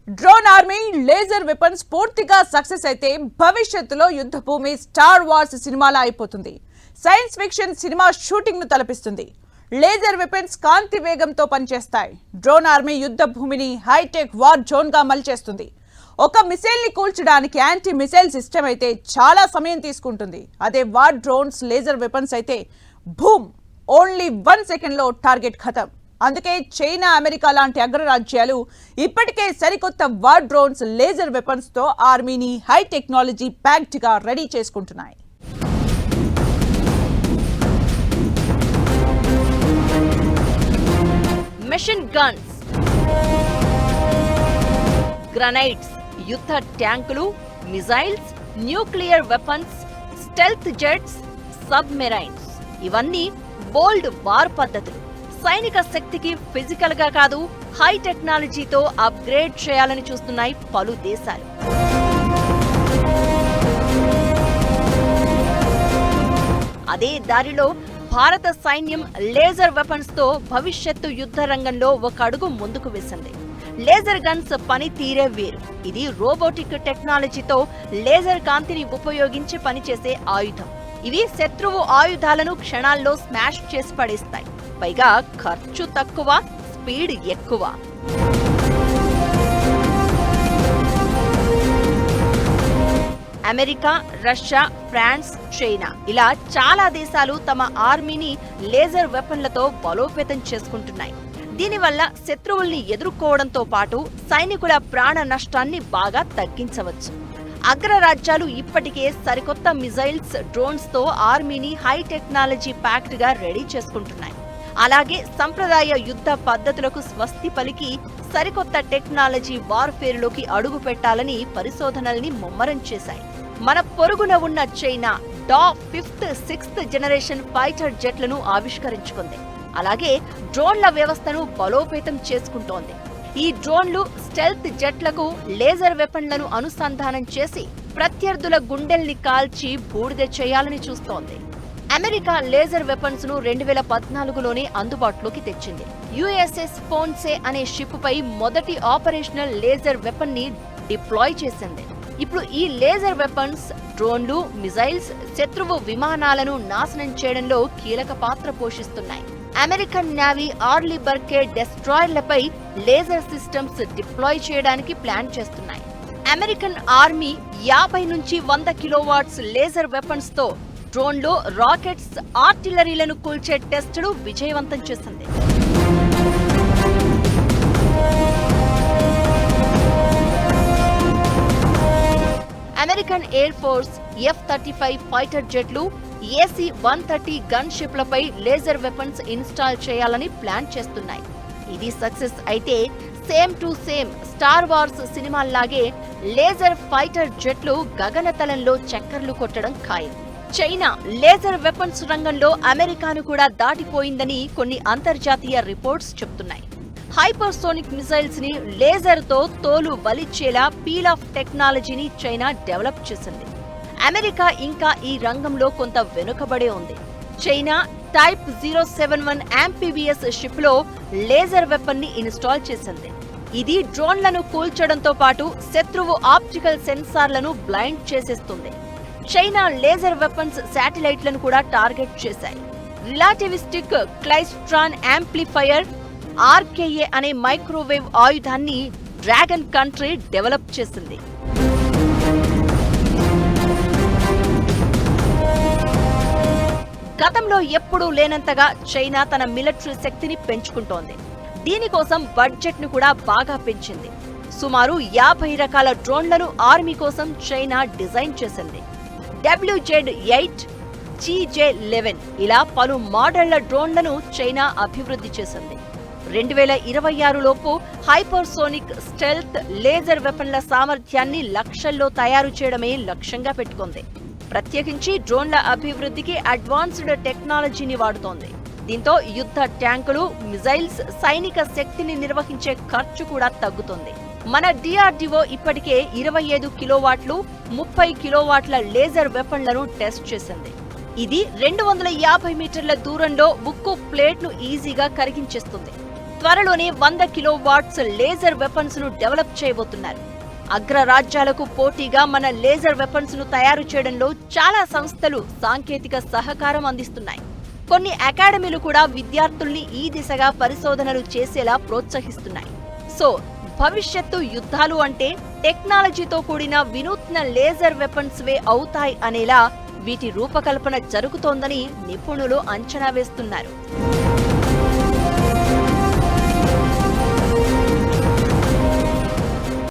Drone army laser weapons పూర్తిగా success అయితే భవిష్యత్తులో యుద్ధ భూమి స్టార్ వార్స్ సినిమాలా అయిపోతుంది. సైన్స్ ఫిక్షన్ సినిమా షూటింగ్ ను తలపిస్తుంది. లేజర్ వెపన్స్ కాంతి వేగంతో పనిచేస్తాయి. డ్రోన్ ఆర్మీ యుద్ధ భూమిని హైటెక్ వార్ జోన్ గా మలిచేస్తుంది. ఒక మిసైల్ ని కూల్చడానికి యాంటీ మిసైల్ సిస్టమ్ అయితే చాలా సమయం తీసుకుంటుంది. అదే వార్ డ్రోన్స్ లేజర్ వెపన్స్ అయితే భూమ్ ఓన్లీ 1 సెకండ్ లో టార్గెట్ ఖతం. అందుకే చైనా, అమెరికా లాంటి అగ్రరాజ్యాలు ఇప్పటికే సరికొత్త వార్ డ్రోన్స్ లేజర్ వెపన్స్ తో ఆర్మీని హై టెక్నాలజీ ప్యాక్డ్ గా రెడీ చేసుకుంటున్నాయి. మెషిన్ గన్స్, గ్రనైడ్స్, యుద్ధ ట్యాంకులు, missiles, nuclear weapons, stealth jets, submarines ఇవన్నీ బోల్డ్ వార్ పద్ధతులు. సైనిక శక్తికి ఫిజికల్ గా కాదు, హై టెక్నాలజీతో అప్గ్రేడ్ చేయాలని చూస్తున్నాయి పలు దేశాలు. అదే దారిలో భారత సైన్యం లేజర్ వెపన్స్ తో భవిష్యత్తు యుద్ధ రంగంలో ఒక అడుగు ముందుకు వేసింది. లేజర్ గన్స్ పని తీరే వేరు. ఇది రోబోటిక్ టెక్నాలజీతో లేజర్ కాంతిని ఉపయోగించి పనిచేసే ఆయుధం. ఇవి శత్రువు ఆయుధాలను క్షణాల్లో స్మాష్ చేసి పడేస్తాయి. పైగా ఖర్చు తక్కువ, స్పీడ్ ఎక్కువ. అమెరికా, రష్యా, ఫ్రాన్స్, చైనా ఇలా చాలా దేశాలు తమ ఆర్మీని లేజర్ వెపన్లతో బలోపేతం చేసుకుంటున్నాయి. దీనివల్ల శత్రువుల్ని ఎదుర్కోవడంతో పాటు సైనికుల ప్రాణ నష్టాన్ని బాగా తగ్గించవచ్చు. అగ్రరాజ్యాలు ఇప్పటికే సరికొత్త మిజైల్స్, డ్రోన్స్ తో ఆర్మీని హై టెక్నాలజీ ప్యాక్డ్ గా రెడీ చేసుకుంటున్నాయి. అలాగే సంప్రదాయ యుద్ధ పద్ధతులకు స్వస్తి పలికి సరికొత్త టెక్నాలజీ వార్ఫేర్లోకి అడుగు పెట్టాలని పరిశోధనల్ని ముమ్మరం చేశాయి. మన పొరుగున ఉన్న చైనా డా-5th, 6th జనరేషన్ ఫైటర్ జెట్లను ఆవిష్కరించుకుంది. అలాగే డ్రోన్ల వ్యవస్థను బలోపేతం చేసుకుంటోంది. ఈ డ్రోన్లు స్టెల్త్ జెట్లకు లేజర్ వెపన్లను అనుసంధానం చేసి ప్రత్యర్థుల గుండెల్ని కాల్చి బూడిద చేయాలని చూస్తోంది. అమెరికా లేజర్ వెపన్స్ ను 2014లోనే అందుబాటులోకి తెచ్చింది. యుఎస్ఎస్ పోన్సే అనే షిప్ పై మొదటి ఆపరేషనల్ లేజర్ వెపన్ ని డిప్లాయ్ చేసింది. ఇప్పుడు ఈ లేజర్ వెపన్స్ డ్రోన్లు, మిజైల్స్ శత్రువు విమానాలను నాశనం చేయడంలో కీలక పాత్ర పోషిస్తున్నాయి. అమెరికన్ నేవీ ఆర్లీ బర్కే డెస్ట్రాయర్లపై లేజర్ సిస్టమ్స్ డిప్లాయ్ చేయడానికి ప్లాన్ చేస్తున్నాయి. అమెరికన్ ఆర్మీ 50 నుంచి 100 కిలోవాట్స్ లేజర్ వెపన్స్ తో డ్రోన్లు, రాకెట్స్, ఆర్టిలరీలను కూల్చే టెస్టులు విజయవంతం చేసింది. American air force F-35 fighter జెట్లు, AC-130 గన్ షిప్లపై లేజర్ వెపన్స్ ఇన్స్టాల్ చేయాలని ప్లాన్ చేస్తున్నాయి. ఇది సక్సెస్ అయితే same to same star wars సినిమాల్లాగే లేజర్ ఫైటర్ జెట్లు గగనతలంలో చక్కర్లు కొట్టడం ఖాయం. చైనా లేజర్ వెపన్స్ రంగంలో అమెరికాను కూడా దాటిపోయిందని కొన్ని అంతర్జాతీయ రిపోర్ట్స్ చెప్తున్నాయి. హైపర్సోనిక్ మిసైల్స్ ని లేజర్ తో తోలు వలిచ్చేలా పీల్ ఆఫ్ టెక్నాలజీని చైనా డెవలప్ చేసింది. అమెరికా ఇంకా ఈ రంగంలో కొంత వెనుకబడే ఉంది. చైనా టైప్ 071 యాంఫీబియస్ షిప్ లో లేజర్ వెపన్ ని ఇన్స్టాల్ చేసింది. ఇది డ్రోన్లను కూల్చడంతో పాటు శత్రువు ఆప్టికల్ సెన్సార్లను బ్లైండ్ చేసేస్తుంది. చైనా లేజర్ వెపన్స్ శాటిలైట్లను కూడా టార్గెట్ చేశాయి. రిలాటివిస్టిక్ క్లైస్ట్రాన్ యాంప్లిఫైయర్ RKA అనే మైక్రోవేవ్ ఆయుధాన్ని డ్రాగన్ కంట్రీ డెవలప్ చేసింది. గతంలో ఎప్పుడూ లేనంతగా చైనా తన మిలిటరీ శక్తిని పెంచుకుంటోంది. దీనికోసం బడ్జెట్ ను కూడా బాగా పెంచింది. సుమారు 50 రకాల డ్రోన్లను ఆర్మీ కోసం చైనా డిజైన్ చేసింది. WZ-8, GJ-11 ఇలా పలు మోడళ్ల డ్రోన్లను చైనా అభివృద్ధి చేసింది. 2026 లోపు హైపర్సోనిక్ స్టెల్త్ లేజర్ వెపన్ల సామర్థ్యాన్ని లక్షల్లో తయారు చేయడమే లక్ష్యంగా పెట్టుకుంది. ప్రత్యేకించి డ్రోన్ల అభివృద్ధికి అడ్వాన్స్డ్ టెక్నాలజీని వాడుతోంది. దీంతో యుద్ధ ట్యాంకులు, మిజైల్స్, సైనిక శక్తిని నిర్వహించే ఖర్చు కూడా తగ్గుతుంది. మన DRDO ఇప్పటికే 25 కిలోవాట్లు, 30 కిలోవాట్ల లేజర్ వెపన్లను టెస్ట్ చేసింది. ఇది 250 మీటర్ల దూరంలో ఉక్కు ప్లేట్ ను ఈజీగా కరిగించేస్తుంది. త్వరలోనే 100 కిలోవాట్స్ లేజర్ వెపన్స్ ను డెవలప్ చేయబోతున్నారు. అగ్రరాజ్యాలకు పోటీగా మన లేజర్ వెపన్స్ ను తయారు చేయడంలో చాలా సంస్థలు సాంకేతిక సహకారం అందిస్తున్నాయి. కొన్ని అకాడమీలు కూడా విద్యార్థుల్ని ఈ దిశగా పరిశోధనలు చేసేలా ప్రోత్సహిస్తున్నాయి. సో భవిష్యత్తు యుద్ధాలు అంటే టెక్నాలజీతో కూడిన వినూత్న లేజర్ వెపన్స్ వే అవుతాయి అనేలా వీటి రూపకల్పన జరుగుతోందని నిపుణులు అంచనా వేస్తున్నారు.